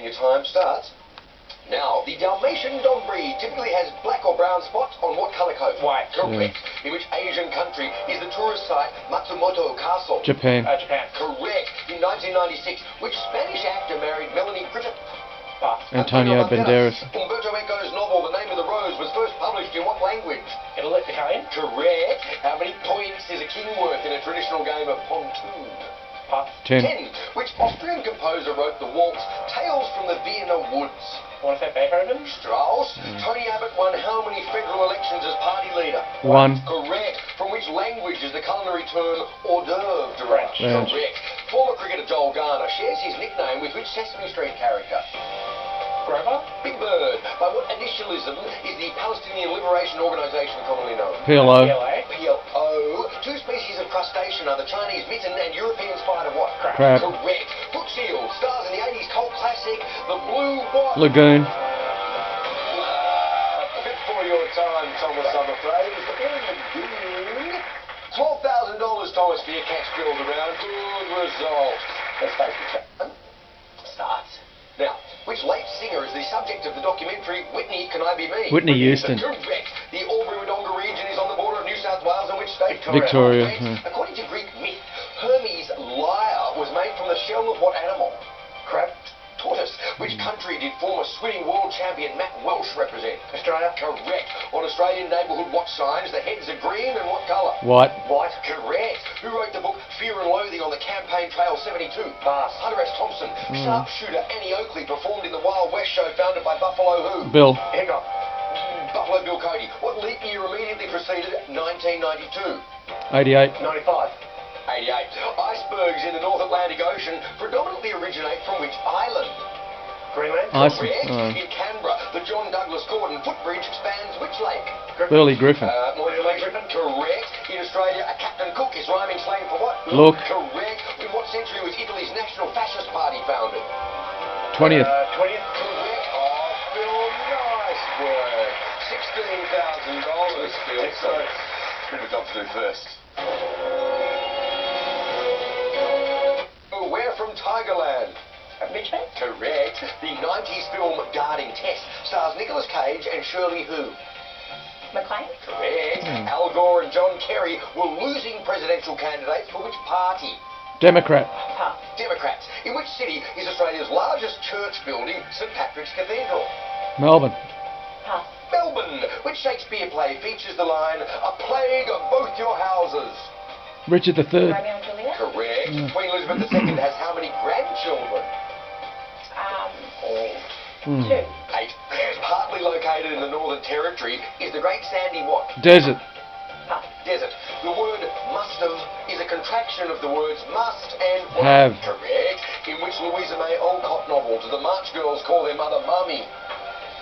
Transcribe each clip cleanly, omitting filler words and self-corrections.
And your time starts now. The Dalmatian dog breed typically has black or brown spots on what colour coat? White. Correct. In which Asian country is the tourist site Matsumoto Castle? Japan. Japan. Correct. In 1996, which Spanish actor married Melanie Griffith? Antonio Banderas. Umberto Eco's novel The Name of the Rose was first published in what language? Italian. Correct. How many points is a king worth in a traditional game of pontoon? Pass. 10. 10. Which Austrian composer wrote the waltz Tales from the Vienna Woods? I want to say Beethoven. Strauss. Tony Abbott won how many federal elections as party leader? 1. Correct. From which language is the culinary term hors d'oeuvre derived? French. Correct. Former cricketer Joel Garner shares his nickname with which Sesame Street character? Grover. Big Bird. By what initialism is the Palestinian Liberation Organization commonly known? PLO. PLA. PLO. Two species of crustacean are the Chinese mitten and European spider what? Crab. Correct. Brooke Shields stars in the 80s cult classic The Blue what? Lagoon. Fit for your time, Thomas, I'm afraid. It's the Blue Lagoon. $12,000, Thomas, for your cash billed around. Good result. Let's face the chat. Starts. Now, which late singer is the subject of the documentary Whitney, Can I Be Me? Whitney Houston. Correct. The Albury-Wodonga region is on the border of New South Wales and which state? Victoria. According to Greek myth, Hermes' lyre was made from the shell of what animal? Crab. Tortoise. Which country did former swimming world champion Matt Welsh represent? Australia. Correct. On Australian neighbourhood watch signs, the heads are green and what colour? White. White. Correct. Who wrote the book Fear and Loathing on the Campaign Trail 72? Pass. Hunter S. Thompson. Sharpshooter Annie Oakley performed in the Wild West show founded by Buffalo who? Bill. Hickok. Buffalo Bill Cody. What leap year immediately preceded 1992? 88. 95. 88. Icebergs in the North Atlantic Ocean predominantly originate from which island? Greenland. Correct. Iceland. In Canberra, the John Douglas Gordon footbridge spans which lake? Burley Griffin. Griffin. Correct. In Australia, a Captain Cook is rhyming slang for what? Look. Correct. In what century was Italy's National Fascist Party founded? 20th. 20th. Correct. Oh, Phil, nice work. $16,000, Phil. So, bit of a job to do first. We're from Tigerland. Richmond. Correct. The 90s film Guarding Tess stars Nicolas Cage and Shirley who? McLean. Correct. Al Gore and John Kerry were losing presidential candidates for which party? Democrat. Pass. Democrats. In which city is Australia's largest church building, St Patrick's Cathedral? Melbourne. Pass. Melbourne. Which Shakespeare play features the line, "A plague of both your houses"? Richard III. Romeo and Juliet. Correct. Queen Elizabeth II has how many grandchildren? 2. 8. Partly located in the Northern Territory is the Great Sandy what? Desert. Pass. Desert. The word must have is a contraction of the words must and what? Have. Correct. In which Louisa May Alcott novel do the March Girls call their mother Mummy?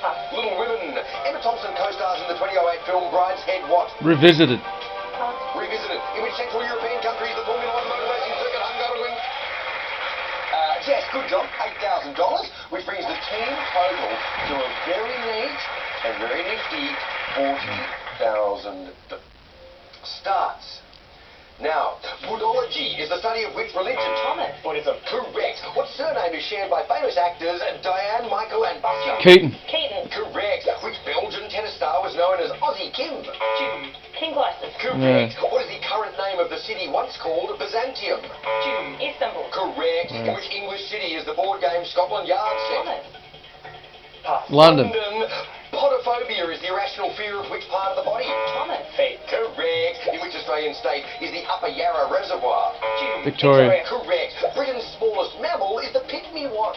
Pass. Little Women. Emma Thompson co-stars in the 2008 film Brideshead what? Revisited. Pass. Revisited. In which Central European country is the Formula 1 motor racing circuit hung to win? Yes, good job. $8,000, which brings the team total to a very neat and very nifty $40,000. Starts. Now, Buddhology is the study of which religion? Thomas. Buddhism. Correct. What surname is shared by famous actors Diane, Michael and Buster? Keaton. Keaton. Correct. Which Belgian tennis star was known as Aussie Kim? King Glycis. Correct. What is the current name of the city once called Byzantium? Istanbul. Correct. In which English city is the board game Scotland Yard set? Thomas. Pass. London. Podophobia is the irrational fear of which part of the body? Thomas. Feet. Correct. In which Australian state is the Upper Yarra Reservoir? Victoria. Correct. Britain's smallest mammal is the pygmy what?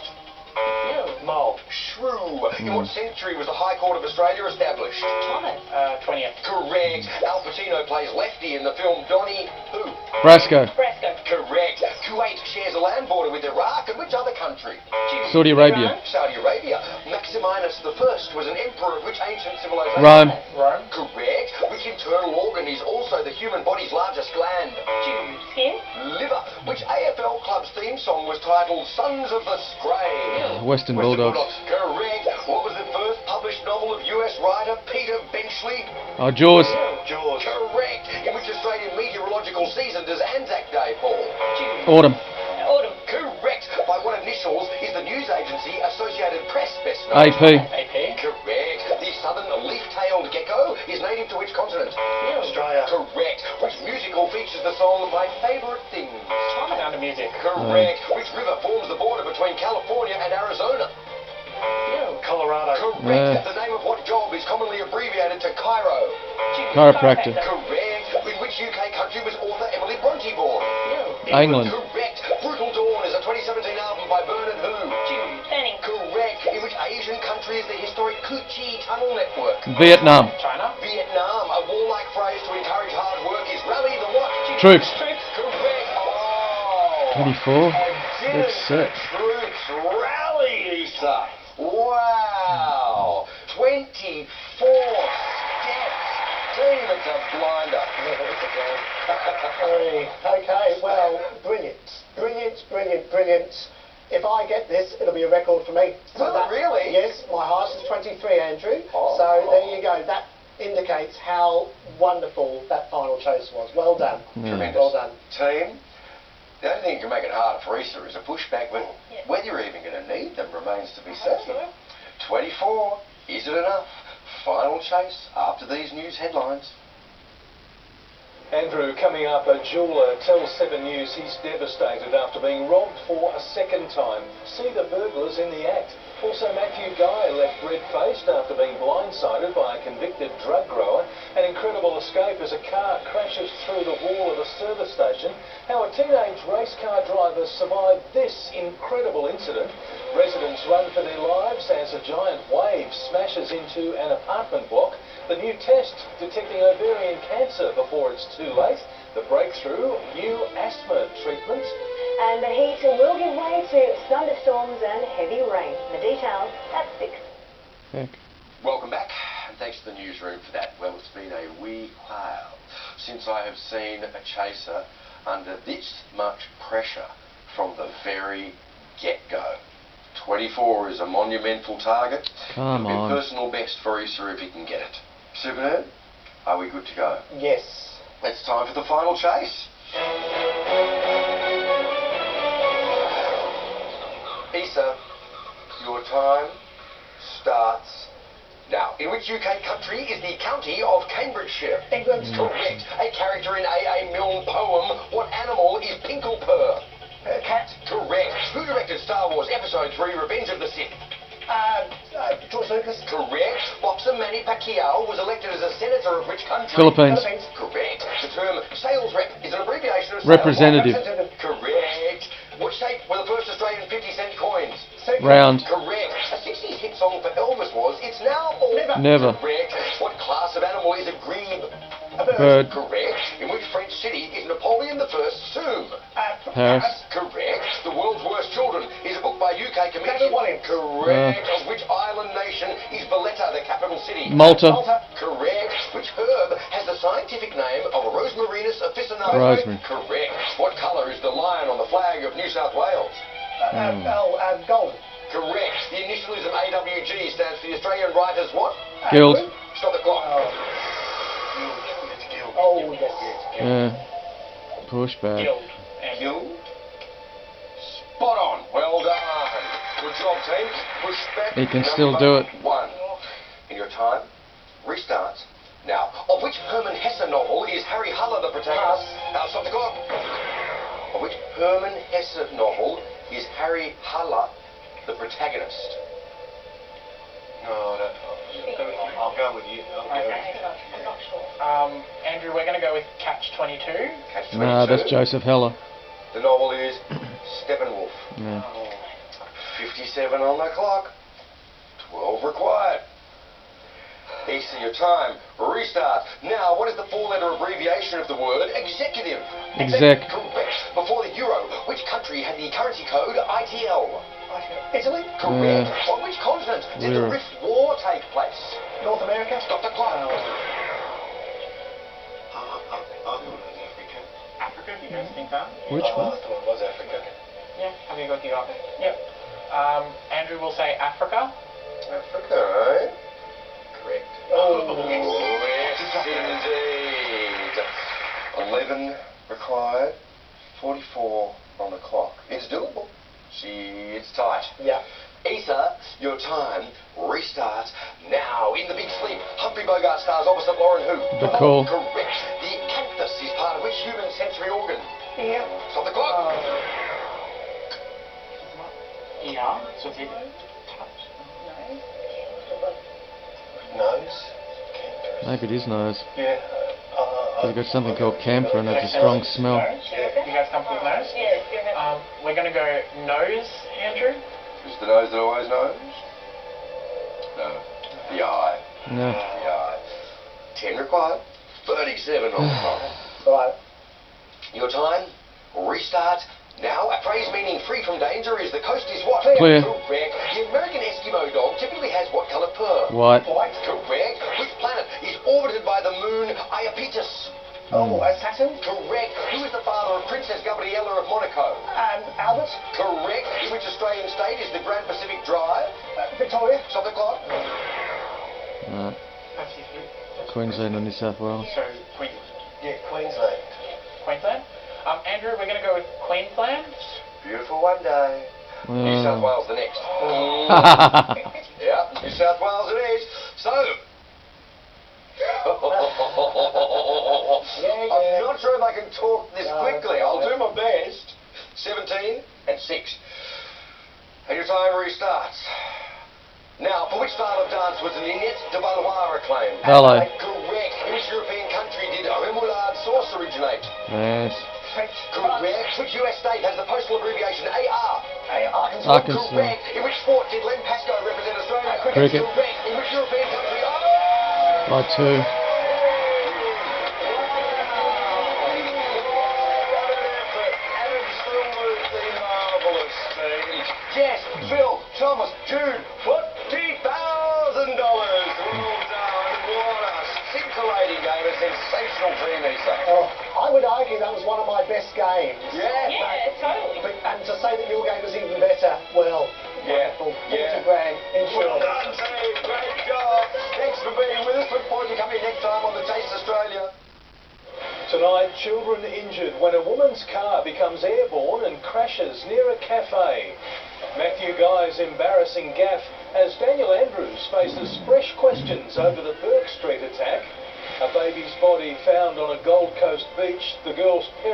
Mole. Shrew. In what century was the High Court of Australia established? Thomas. 20th. Correct. Al Pacino plays Lefty in the film Donnie who? Brasco. Brasco. Correct. Kuwait shares a land border with Iraq and which other country? Saudi Arabia. Saudi Arabia. Maximinus I was an emperor of which ancient civilization? Rome. Rome. Correct. Which internal organ is also the human body's largest gland? Skin. Liver. Which AFL club's theme song was titled Sons of the Scray? Western Bulldogs. Correct. What was the first published novel of US writer Peter Benchley? Oh, Jaws. Jaws. Correct. In which Australian meteorological season does Anzac Day fall? Autumn. Autumn. Correct. By what initials is the news agency associated AP. AP. Correct. The southern leaf-tailed gecko is native to which continent? Australia. Correct. Which musical features the song My Favourite Things? Sound of music. Correct. Which river forms the border between California and Arizona? Colorado. Correct. The name of what job is commonly abbreviated to Cairo? Chiropractor. Correct. In which UK country was author Emily Bronte born? England. Correct. Brutal Dawn is a 2017 album by Bernard who? Fanning. Correct. In which Asian country is the historic Cu Chi Tunnel Network? Vietnam. China. Vietnam. A warlike phrase to encourage hard work is rally the what? Troops. Troops. Correct. Oh. 24. And That's didn't the sick. troops rally, Lisa? Wow. 24 steps. Team, it's a blinder. Okay, well, brilliant. Brilliant. If I get this, it'll be a record for me. Will it really? Yes, my highest is 23, Andrew. Oh. So there you go. That indicates how wonderful that final chase was. Well done. Tremendous. Well done. Team, the only thing that can make it harder for Issa is a pushback, but Yeah. whether you're even going to need them remains to be seen. So, 24, is it enough? Final chase after these news headlines. Andrew, coming up, a jeweller tells 7 News he's devastated after being robbed for a second time. See the burglars in the act. Also, Matthew Guy left red-faced after being blindsided by a convicted drug grower. An incredible escape as a car crashes through the wall of a service station. How a teenage race car driver survived this incredible incident. Residents run for their lives as a giant wave smashes into an apartment block. The new test detecting ovarian cancer before it's too late. The breakthrough, new asthma treatment. And the heat will give way to thunderstorms and heavy rain. The details at 6. Heck. Welcome back, and thanks to the newsroom for that. Well, it's been a wee while since I have seen a chaser under this much pressure from the very get-go. 24 is a monumental target. Come It'll on. be a personal best for Issa if he can get it. SuperNerd, are we good to go? Yes. It's time for the final chase. Issa, your time starts now. In which UK country is the county of Cambridgeshire? England. Correct. A character in A.A. Milne poem. What animal is Pinkelpur? Cat. Correct. Who directed Star Wars Episode 3, Revenge of the Sith? George Lucas. Correct. Boxer Manny Pacquiao was elected as a senator of which country? Philippines. Correct. The term sales rep is an abbreviation of sales. Representative. Correct. What shape were the first Australian 50-cent coins? Round. Correct. A 60s hit song for Elvis was It's Now or Never. Correct. What class of animal is a grebe? A Bird. Correct. In which French city is Napoleon I's tomb? Paris. Correct. The World's Worst Children is a book by UK comedian. David Williams. Correct. Of which island nation is Valletta the capital city? Malta. Correct. Which herb has the scientific name of Rosmarinus officinalis? Rosemary. Correct. What colour is the lion on the flag of New South Wales? Golden. Correct. The initialism AWG stands for the Australian Writers what? Guild. Stop the clock. Oh, yes. Pushback. Guild. And Guild. Spot on. Well done. Good job, team. Push back. He can still do it. 1. In your time restarts now. Of which Herman Hesse novel is Harry Huller the protagonist? Stop the clock. Of which Herman Hesse novel is Harry Huller the protagonist? No, I'll go with you. Okay. I'm not sure. Andrew, we're going to go with Catch 22. Catch 22. Nah, that's Joseph Heller. The novel is Steppenwolf. Yeah. 57 on the clock. 12 required. Issa, your time. Restart. Now, what is the 4-letter abbreviation of the word executive? Exec. Correct. Before the euro, which country had the currency code ITL? Italy. Correct. On which continent did the Europe. Rift War take place? North America. Stop the clock. Africa, do you guys think that? Which one? I thought it was Africa. Yeah. Have you got the option? Yep. Andrew will say Africa. Africa, eh? Correct. Oh. Yes, indeed. 11 required, 44 on the clock. It's doable. It's tight. Yeah. Ether, your time restarts now. In the big sleep, Humphrey Bogart stars opposite Lauren who? Bacall. Correct. The acanthus is part of which human sensory organ? Yeah. Stop the clock. Yeah. So it's either Nose? Maybe it is nose. Yeah. We've got something called camphor and it's a strong smell. Nose? You guys comfortable with nose? Yes. We're going to go nose, Andrew. Is the nose that always knows? No. The eye. No. The eye. 10 required. 37 on the clock. Right. Your time restarts now. A phrase meaning free from danger is the coast is what? Clear. Correct. The American Eskimo dog typically has what colour fur? White. White. Correct. Which planet is orbited by the moon Iapetus? Oh, Saturn. Correct. Who is the father of Princess Gabriella of Monaco? Albert. Correct. In which Australian state is the Grand Pacific Drive? Victoria. Stop the clock. No. Pacific. Queensland or New South Wales. So Queensland. Yeah, Queensland. Queensland. Andrew, we're going to go with Queensland. Beautiful one day. New South Wales the next. Yeah, New South Wales it is. So. I'm not sure if I can talk this quickly. I'll do my best. 17 and 6. And your time restarts. Now, for which style of dance was Ninette de Valois acclaimed? Ballet. Correct. In which European country did remoulade sauce originate? Yes. Correct. Which US state has the postal abbreviation AR? Arkansas. Arkansas. Correct. In which sport did Len Pascoe represent Australia? Cricket. Correct. In which European country? Oh! By 2. Jess, Phil, Thomas, Jude, $40,000. Well done. What a scintillating game. A sensational team, Issa. Oh, I would argue that was one of my best games. Yeah. Yeah, totally. And to say that your game was even better, well, Yeah. wonderful. Yeah. 40 grand Well insurance. done, team. Great job. Thanks for being with us. Look forward to coming next time on the Taste Australia. Tonight, children injured when a woman's car becomes airborne and crashes near a cafe. Matthew Guy's embarrassing gaffe as Daniel Andrews faces fresh questions over the Burke Street attack. A baby's body found on a Gold Coast beach. The girl's parents